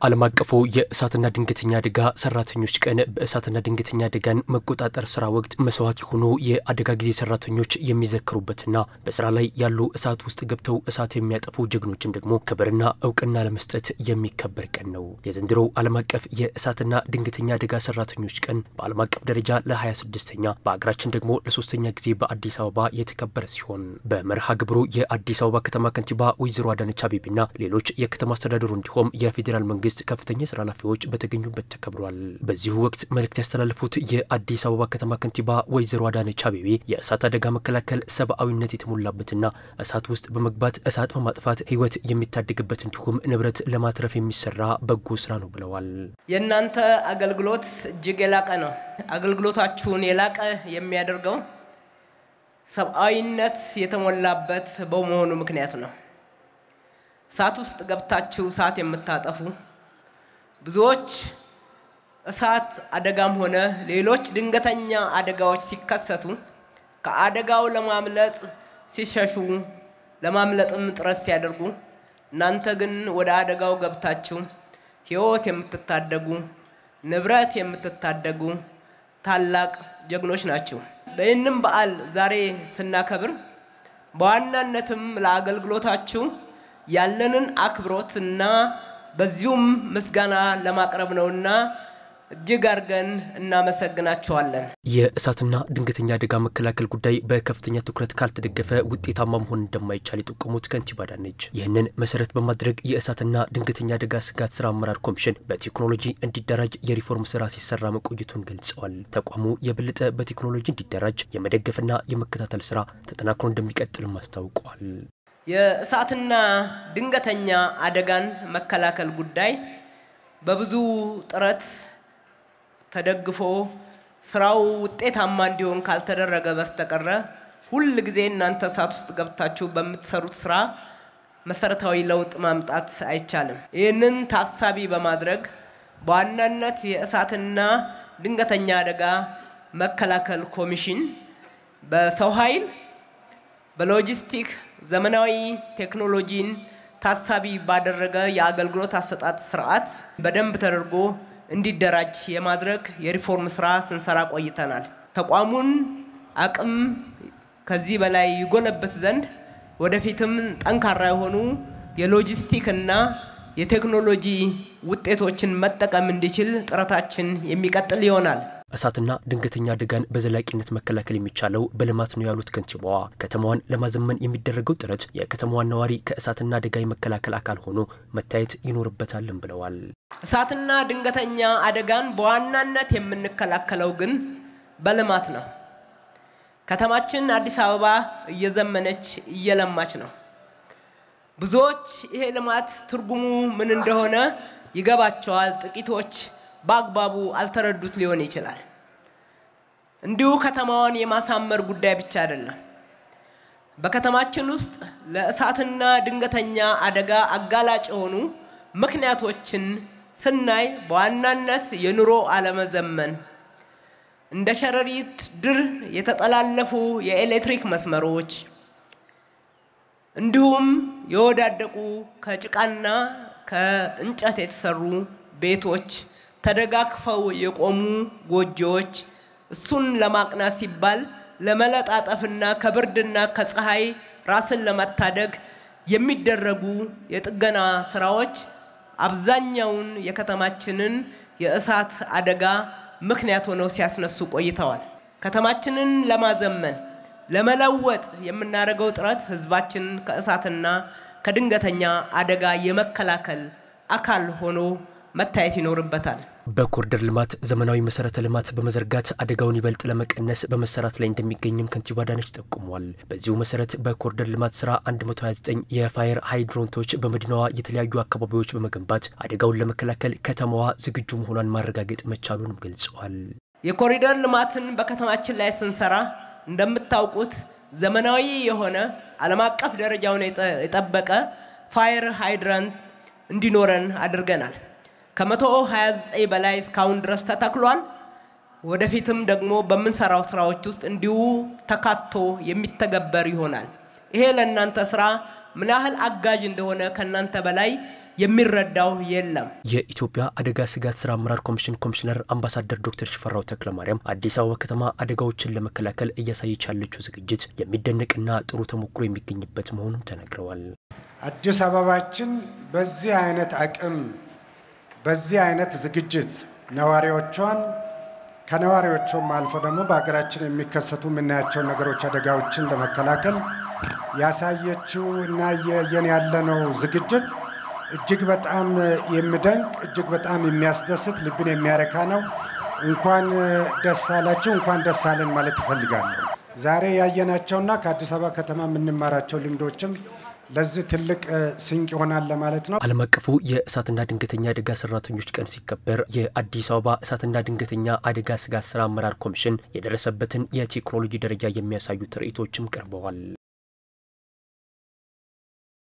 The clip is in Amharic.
ዓለም አቀፉ የእሳትና ድንገተኛ አደጋ ሰራተኞች ቀን በእሳትና ድንገተኛ አደጋን መቆጣጠር ስራ ወቅት መስዋዕት የሆኑ የአደጋ ጊዜ ሰራተኞች የሚዘከሩበትና በስራ ላይ ያሉ እሳት ውስጥ ገብተው እሳት የሚያጠፉ ጀግኖችን ደግሞ ክብርና እውቅና ለመስጠት የሚከበር ቀን ነው። የዘንድሮው ዓለም አቀፍ የእሳትና ድንገተኛ አደጋ ሰራተኞች ቀን በዓለም አቀፍ ደረጃ ለ26ኛ በአገራችን ደግሞ ለ3ኛ ጊዜ በአዲስ አበባ የተከበረ ሲሆን በመርሃ ግብሩ የአዲስ አበባ ከተማ ከንቲባ ወይዘሮ አዳነች አቤቤና ሌሎች የከተማ አስተዳደሩ እንዲሁም የፌደራል መንግስት ከፍተኛ ስራ ኃላፊዎች በተገኙበት ተከብሯል። በዚህ ወቅት መልእክት ያስተላለፉት የአዲስ አበባ ከተማ ከንቲባ ወይዘሮ አዳነች አቤቤ የእሳት አደጋ መከላከል ሰብአዊነት የተሞላበትና እሳት ውስጥ በመግባት እሳት በማጥፋት ህይወት የሚታደግበት እንዲሁም ንብረት ለማትረፍ የሚሰራ በጎ ስራ ነው ብለዋል። የእናንተ አገልግሎት እጅግ የላቀ ነው። አገልግሎታችሁን የላቀ የሚያደርገው ሰብአዊነት የተሞላበት በመሆኑ ምክንያት ነው። እሳት ውስጥ ገብታችሁ እሳት የምታጠፉ ብዙዎች እሳት አደጋም ሆነ ሌሎች ድንገተኛ አደጋዎች ሲከሰቱ ከአደጋው ለማምለጥ ሲሸሹ ለማምለጥም ጥረት ሲያደርጉ እናንተ ግን ወደ አደጋው ገብታችሁ ህይወት የምትታደጉ ንብረት የምትታደጉ ታላቅ ጀግኖች ናችሁ። በእንም በዓል ዛሬ ስናከብር በዋናነትም ለአገልግሎታችሁ ያለንን አክብሮትና በዚሁም ምስጋና ለማቅረብ ነውና እጅግ አርገን እናመሰግናችኋለን። የእሳትና ድንገተኛ አደጋ መከላከል ጉዳይ በከፍተኛ ትኩረት ካልተደገፈ ውጤታማ መሆን እንደማይቻል የጠቆሙት ከንቲባ አዳነች ይህንን መሰረት በማድረግ የእሳትና ድንገተኛ አደጋ ስጋት ስራ አመራር ኮሚሽን በቴክኖሎጂ እንዲደራጅ የሪፎርም ስራ ሲሰራ መቆየቱን ገልጸዋል። ተቋሙ የበለጠ በቴክኖሎጂ እንዲደራጅ የመደገፍና የመከታተል ስራ ተጠናክሮ እንደሚቀጥልም አስታውቀዋል። የእሳትና ድንገተኛ አደጋን መከላከል ጉዳይ በብዙ ጥረት ተደግፎ ስራው ውጤታማ እንዲሆን ካልተደረገ በስተቀር ሁሉ ጊዜ እናንተ እሳት ውስጥ ገብታችሁ በመትሰሩት ስራ መሰረታዊ ለውጥ ማምጣት አይቻልም። ይህንን ታሳቢ በማድረግ በዋናነት የእሳትና ድንገተኛ አደጋ መከላከል ኮሚሽን በሰው ኃይል በሎጂስቲክ ዘመናዊ ቴክኖሎጂን ታሳቢ ባደረገ የአገልግሎት አሰጣጥ ስርዓት በደንብ ተደርጎ እንዲደራጅ የማድረግ የሪፎርም ስራ ስንሰራ ቆይተናል። ተቋሙን አቅም ከዚህ በላይ ይጎለብት ዘንድ ወደፊትም ጠንካራ የሆኑ የሎጂስቲክ እና የቴክኖሎጂ ውጤቶችን መጠቀም እንዲችል ጥረታችን የሚቀጥል ይሆናል። እሳትና ድንገተኛ አደጋን በዘላቂነት መከላከል የሚቻለው በልማት ነው ያሉት ከንቲባዋ ከተማዋን ለማዘመን የሚደረገው ጥረት የከተማዋ ነዋሪ ከእሳትና አደጋ የመከላከል አካል ሆኖ መታየት ይኖርበታልም ብለዋል። እሳትና ድንገተኛ አደጋን በዋናነት የምንከላከለው ግን በልማት ነው። ከተማችን አዲስ አበባ እየዘመነች እየለማች ነው። ብዙዎች ይሄ ልማት ትርጉሙ ምን እንደሆነ ይገባቸዋል። ጥቂቶች በአግባቡ አልተረዱት ሊሆን ይችላል። እንዲሁ ከተማዋን የማሳመር ጉዳይ ብቻ አይደለም። በከተማችን ውስጥ ለእሳትና ድንገተኛ አደጋ አጋላጭ የሆኑ ምክንያቶችን ስናይ በዋናነት የኑሮ አለመዘመን፣ እንደ ሸረሪት ድር የተጠላለፉ የኤሌክትሪክ መስመሮች እንዲሁም የወዳደቁ ከጭቃና ከእንጨት የተሰሩ ቤቶች ተደጋግፈው የቆሙ ጎጆዎች እሱን ለማቅናት ሲባል ለመለጣጠፍና ከብርድና ከፀሐይ ራስን ለመታደግ የሚደረጉ የጥገና ስራዎች አብዛኛውን የከተማችንን የእሳት አደጋ ምክንያት ሆነው ሲያስነሱ ቆይተዋል። ከተማችንን ለማዘመን ለመለወጥ የምናደርገው ጥረት ህዝባችን ከእሳትና ከድንገተኛ አደጋ የመከላከል አካል ሆኖ መታየት ይኖርበታል። በኮሪደር ልማት ዘመናዊ መሰረተ ልማት በመዘርጋት አደጋውን ይበልጥ ለመቀነስ በመሰራት ላይ እንደሚገኝም ከንቲባ አዳነች ጠቁመዋል። በዚሁ መሰረት በኮሪደር ልማት ስራ 129 የፋየር ሃይድሮንቶች በመዲናዋ የተለያዩ አካባቢዎች በመገንባት አደጋውን ለመከላከል ከተማዋ ዝግጁ መሆኗን ማረጋገጥ መቻሉንም ገልጸዋል። የኮሪደር ልማትን በከተማችን ላይ ስንሰራ እንደምታውቁት ዘመናዊ የሆነ ዓለም አቀፍ ደረጃውን የጠበቀ ፋየር ሃይድራንት እንዲኖረን አድርገናል። ከ129 በላይ እስካሁን ድረስ ተተክሏል። ወደፊትም ደግሞ በመንሰራው ስራዎች ውስጥ እንዲሁ ተካቶ የሚተገበር ይሆናል። ይሄ ለእናንተ ስራ ምን ያህል አጋዥ እንደሆነ ከናንተ በላይ የሚረዳው የለም። የኢትዮጵያ አደጋ ስጋት ስራ አመራር ኮሚሽን ኮሚሽነር አምባሳደር ዶክተር ሽፈራው ተክለማርያም አዲስ አበባ ከተማ አደጋዎችን ለመከላከል እያሳየች ያለችው ዝግጅት የሚደነቅና ጥሩ ተሞክሮ የሚገኝበት መሆኑን ተናግረዋል። አዲስ አበባችን በዚህ አይነት አቅም በዚህ አይነት ዝግጅት ነዋሪዎቿን ከነዋሪዎቹም አልፎ ደግሞ በአገራችን የሚከሰቱ ምናያቸው ነገሮች አደጋዎችን ለመከላከል ያሳየችው እና የየን ያለነው ዝግጅት እጅግ በጣም የሚደንቅ እጅግ በጣም የሚያስደስት ልብን የሚያረካ ነው። እንኳን ደስ አላችሁ እንኳን ደስ አለን ማለት እፈልጋለሁ። ዛሬ ያየናቸውና ከአዲስ አበባ ከተማ የምንማራቸው ልምዶችም ለዚህ ትልቅ ስንቅ ይሆናል ለማለት ነው። ዓለም አቀፉ የእሳትና ድንገተኛ አደጋ ሰራተኞች ቀን ሲከበር የአዲስ አበባ እሳትና ድንገተኛ አደጋ ስጋት ስራ አመራር ኮሚሽን የደረሰበትን የቴክኖሎጂ ደረጃ የሚያሳዩ ትርኢቶችም ቀርበዋል።